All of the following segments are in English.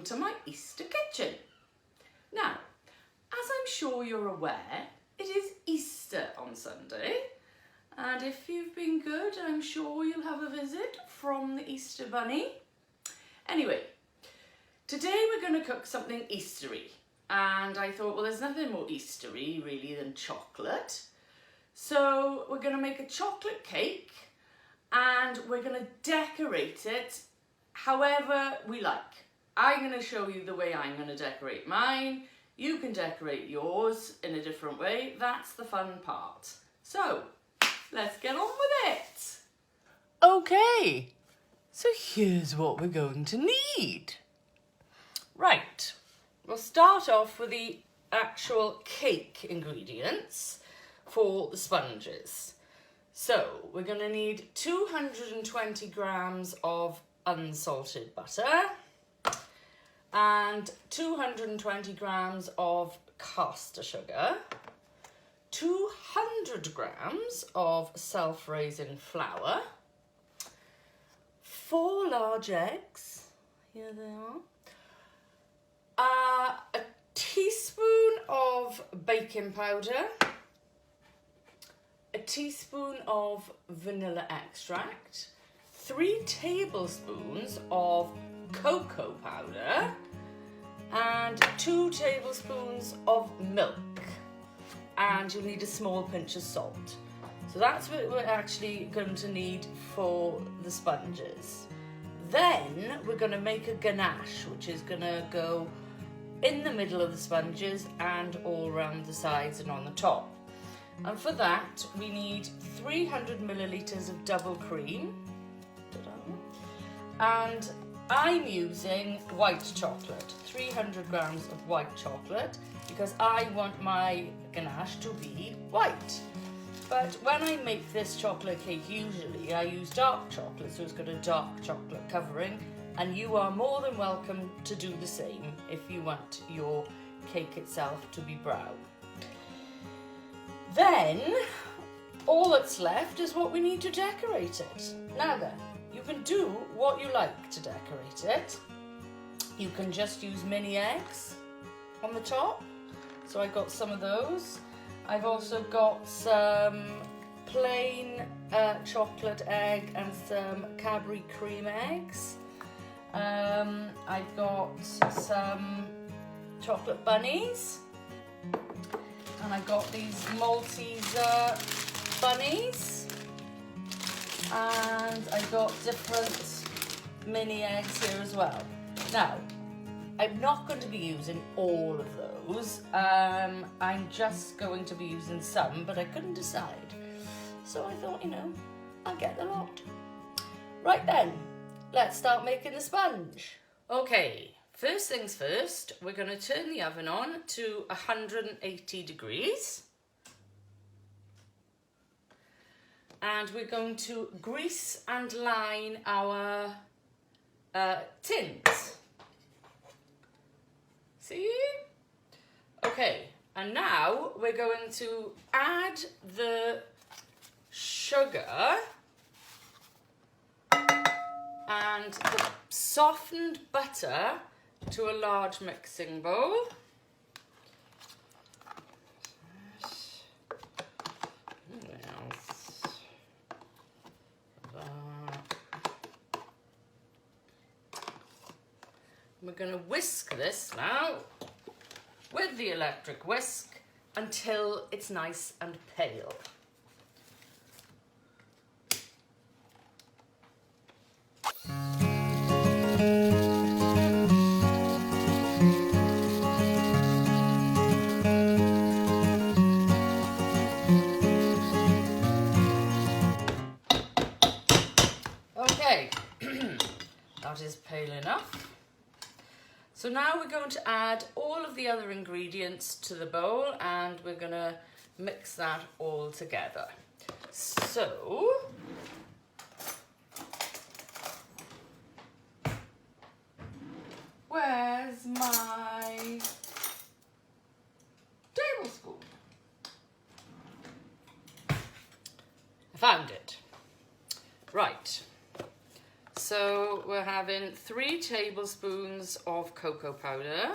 to my Easter kitchen. Now, as I'm sure you're aware, it is Easter on Sunday, and if you've been good, I'm sure you'll have a visit from the Easter Bunny. Anyway, today we're going to cook something Eastery, and I thought, well, there's nothing more Eastery really than chocolate. So we're going to make a chocolate cake, and we're going to decorate it however we like. I'm going to show you the way I'm going to decorate mine. You can decorate yours in a different way. That's the fun part. So let's get on with it. Okay, so here's what we're going to need. Right, we'll start off with the actual cake ingredients for the sponges. So we're going to need 220 grams of unsalted butter and 220 grams of caster sugar, 200 grams of self-raising flour, 4 large eggs, here they are, a teaspoon of baking powder, a teaspoon of vanilla extract, 3 tablespoons of cocoa powder, and 2 tablespoons of milk. And you'll need a small pinch of salt. So that's what we're actually going to need for the sponges. Then we're going to make a ganache, which is going to go in the middle of the sponges and all around the sides and on the top. And for that, we need 300 millilitres of double cream. And I'm using white chocolate, 300 grams of white chocolate, because I want my ganache to be white. But when I make this chocolate cake, usually I use dark chocolate, so it's got a dark chocolate covering, and you are more than welcome to do the same if you want your cake itself to be brown. Then, all that's left is what we need to decorate it. Now then, you can do what you like to decorate it. You can just use mini eggs on the top. So I got some of those. I've also got some plain chocolate egg and some Cadbury cream eggs. I've got some chocolate bunnies. And I've got these Malteser bunnies. And I've got different mini eggs here as well. Now, I'm not going to be using all of those. I'm just going to be using some, but I couldn't decide. So I thought, I'll get the lot. Right then, let's start making the sponge. Okay, first things first, we're going to turn the oven on to 180 degrees. And we're going to grease and line our tins. See? Okay, and now we're going to add the sugar and the softened butter to a large mixing bowl. We're going to whisk this now with the electric whisk until it's nice and pale. Okay, that is pale enough. So now we're going to add all of the other ingredients to the bowl and we're going to mix that all together. So, where's my tablespoon? I found it. Right. So we're having 3 tablespoons of cocoa powder.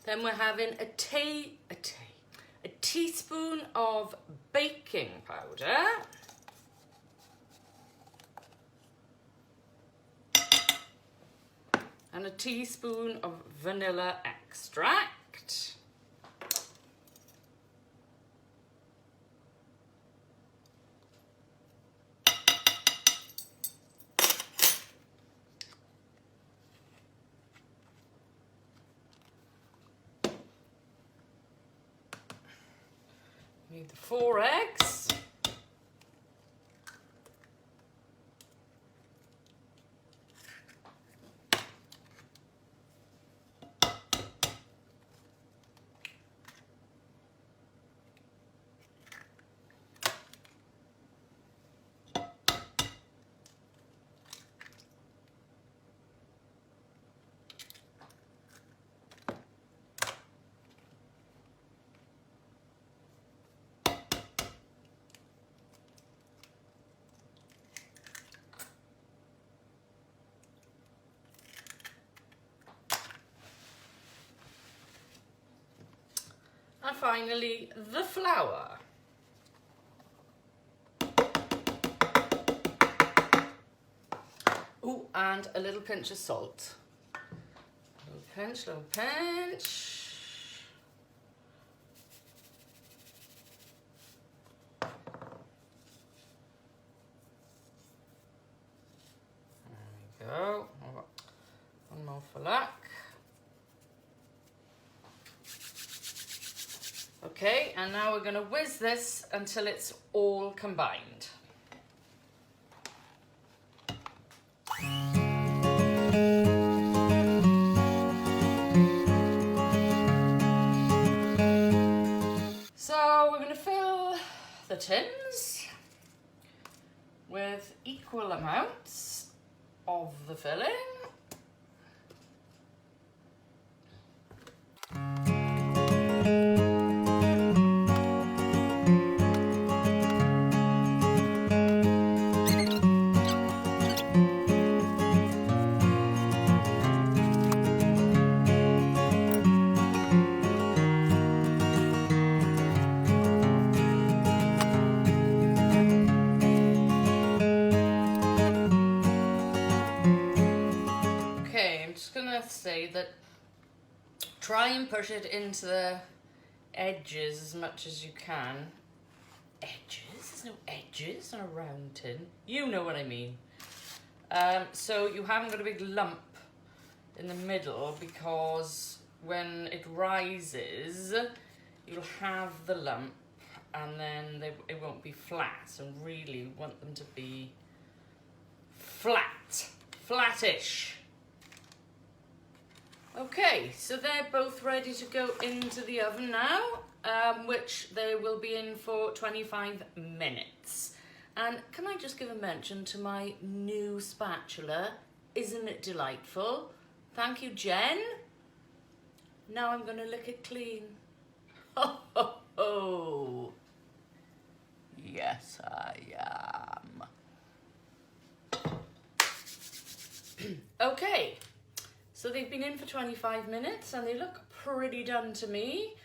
Then we're having a teaspoon of baking powder. And a teaspoon of vanilla extract. Need the 4 eggs. And finally, the flour. Oh, and a little pinch of salt. Little pinch, little pinch. There we go. One more for luck. Okay, and now we're going to whiz this until it's all combined. So we're going to fill the tins with equal amounts of the filling. Say that try and push it into the edges as much as you can. Edges? There's no edges on a round tin. You know what I mean. So you haven't got a big lump in the middle, because when it rises you'll have the lump and then it won't be flat, and really we want them to be flattish. Okay, so they're both ready to go into the oven now, which they will be in for 25 minutes. And can I just give a mention to my new spatula? Isn't it delightful? Thank you, Jen. Now I'm going to lick it clean. Ho, ho, ho. Yes, I am. Okay. So they've been in for 25 minutes and they look pretty done to me.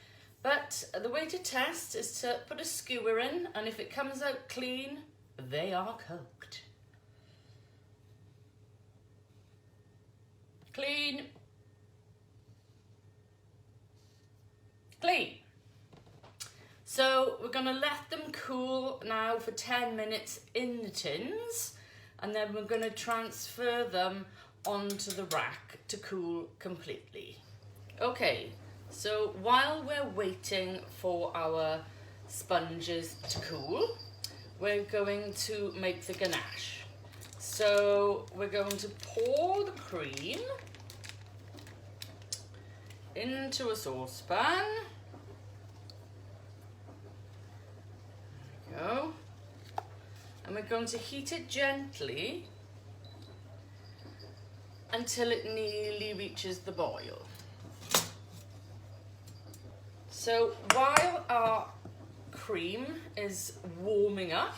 But the way to test is to put a skewer in, and if it comes out clean, they are cooked. Clean. Clean. So we're going to let them cool now for 10 minutes in the tins, and then we're going to transfer them onto the rack to cool completely. Okay, so while we're waiting for our sponges to cool, we're going to make the ganache. So we're going to pour the cream into a saucepan. There we go. And we're going to heat it gently until it nearly reaches the boil. So while our cream is warming up,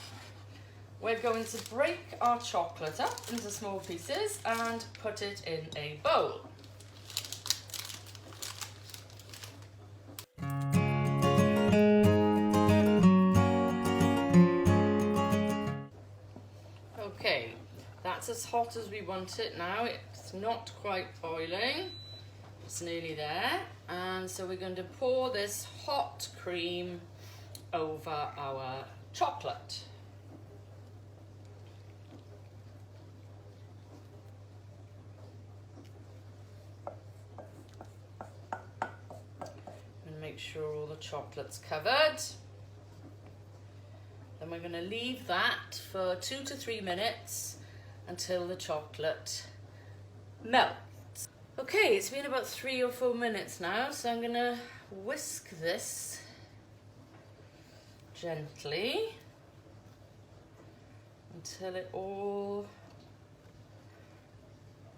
we're going to break our chocolate up into small pieces and put it in a bowl. Okay, that's as hot as we want it now. It's not quite boiling. It's nearly there. And so we're going to pour this hot cream over our chocolate. And make sure all the chocolate's covered. Then we're going to leave that for 2 to 3 minutes until the chocolate melts. Okay, it's been about 3 or 4 minutes now, so I'm going to whisk this gently until it all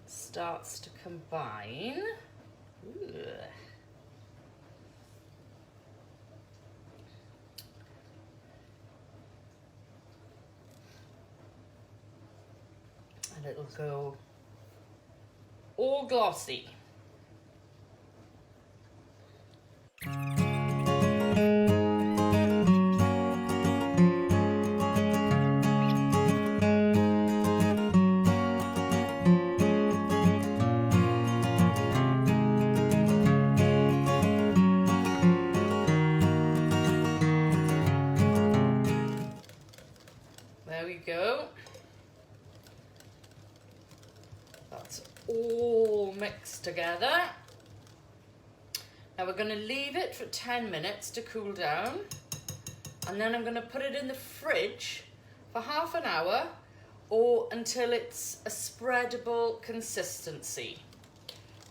starts to combine. Ooh. And it'll go all glossy. There we go. That's all mixed together. Now we're going to leave it for 10 minutes to cool down, and then I'm going to put it in the fridge for half an hour or until it's a spreadable consistency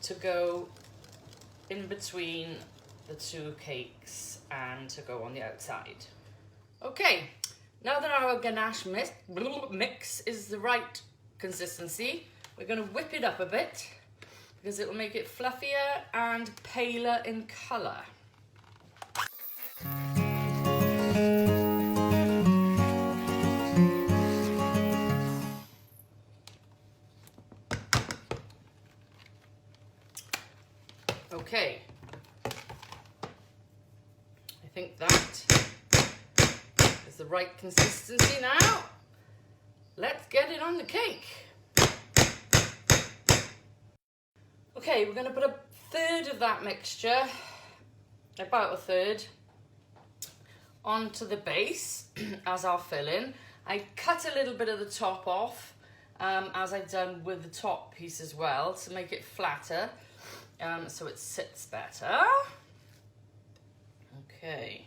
to go in between the 2 cakes and to go on the outside. Okay, now that our ganache mix is the right consistency, we're going to whip it up a bit because it will make it fluffier and paler in colour. Okay, I think that is the right consistency now. Let's get it on the cake. Okay, we're going to put a third of that mixture, about a third, onto the base as our filling. I cut a little bit of the top off, as I've done with the top piece as well, to make it flatter, so it sits better. Okay.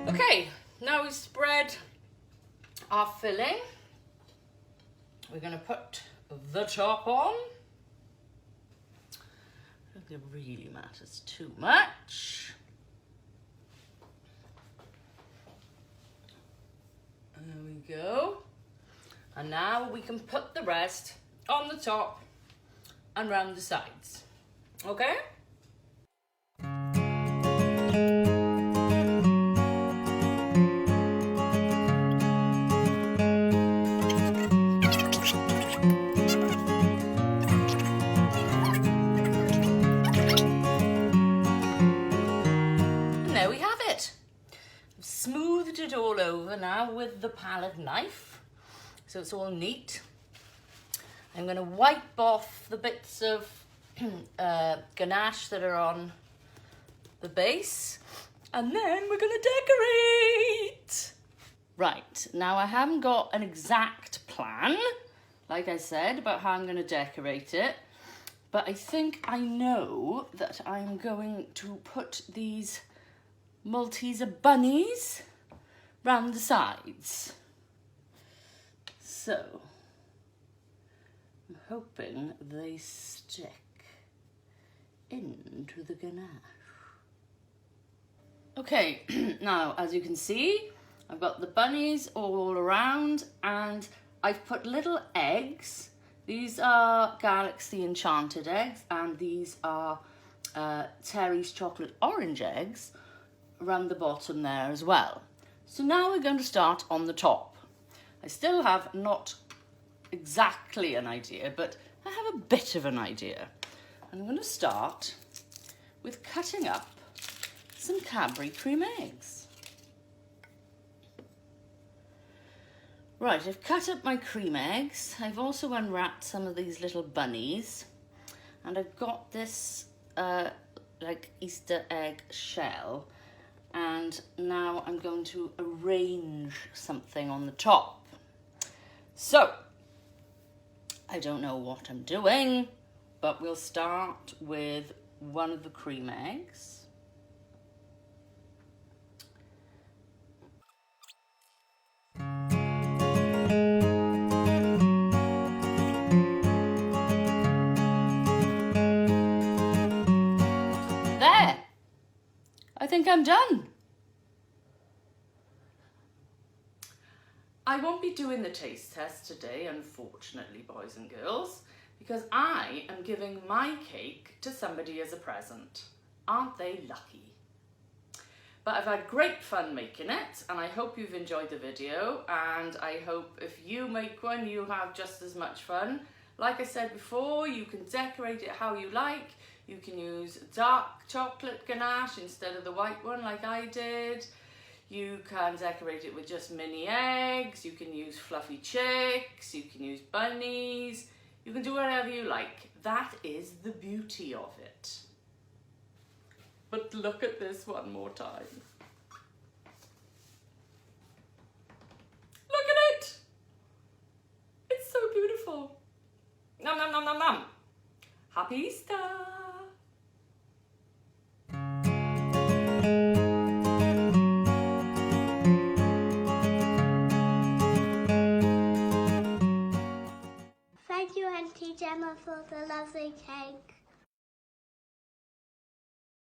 Okay, now we spread our filling. We're going to put the top on. I don't think it really matters too much. There we go. And now we can put the rest on the top and round the sides. Okay? Smoothed it all over now with the palette knife, so it's all neat. I'm going to wipe off the bits of ganache that are on the base, and then we're going to decorate. Right, now I haven't got an exact plan, like I said, about how I'm going to decorate it. But I think I know that I'm going to put these Malteser bunnies round the sides. So, I'm hoping they stick into the ganache. Okay, now as you can see, I've got the bunnies all around and I've put little eggs. These are Galaxy Enchanted eggs and these are Terry's chocolate orange eggs around the bottom there as well. So now we're going to start on the top. I still have not exactly an idea, but I have a bit of an idea. And I'm going to start with cutting up some Cadbury cream eggs. Right, I've cut up my cream eggs. I've also unwrapped some of these little bunnies. And I've got this like Easter egg shell. And now I'm going to arrange something on the top. So, I don't know what I'm doing, but we'll start with one of the cream eggs. There! I think I'm done. I won't be doing the taste test today, unfortunately, boys and girls, because I am giving my cake to somebody as a present. Aren't they lucky? But I've had great fun making it, and I hope you've enjoyed the video, and I hope if you make one, you have just as much fun. Like I said before, you can decorate it how you like. You can use dark chocolate ganache instead of the white one like I did. You can decorate it with just mini eggs. You can use fluffy chicks. You can use bunnies. You can do whatever you like. That is the beauty of it. But look at this one more time. Look at it! It's so beautiful. Nom nom nom nom nom. Happy Easter! Thank you, Auntie Jemma, for the lovely cake.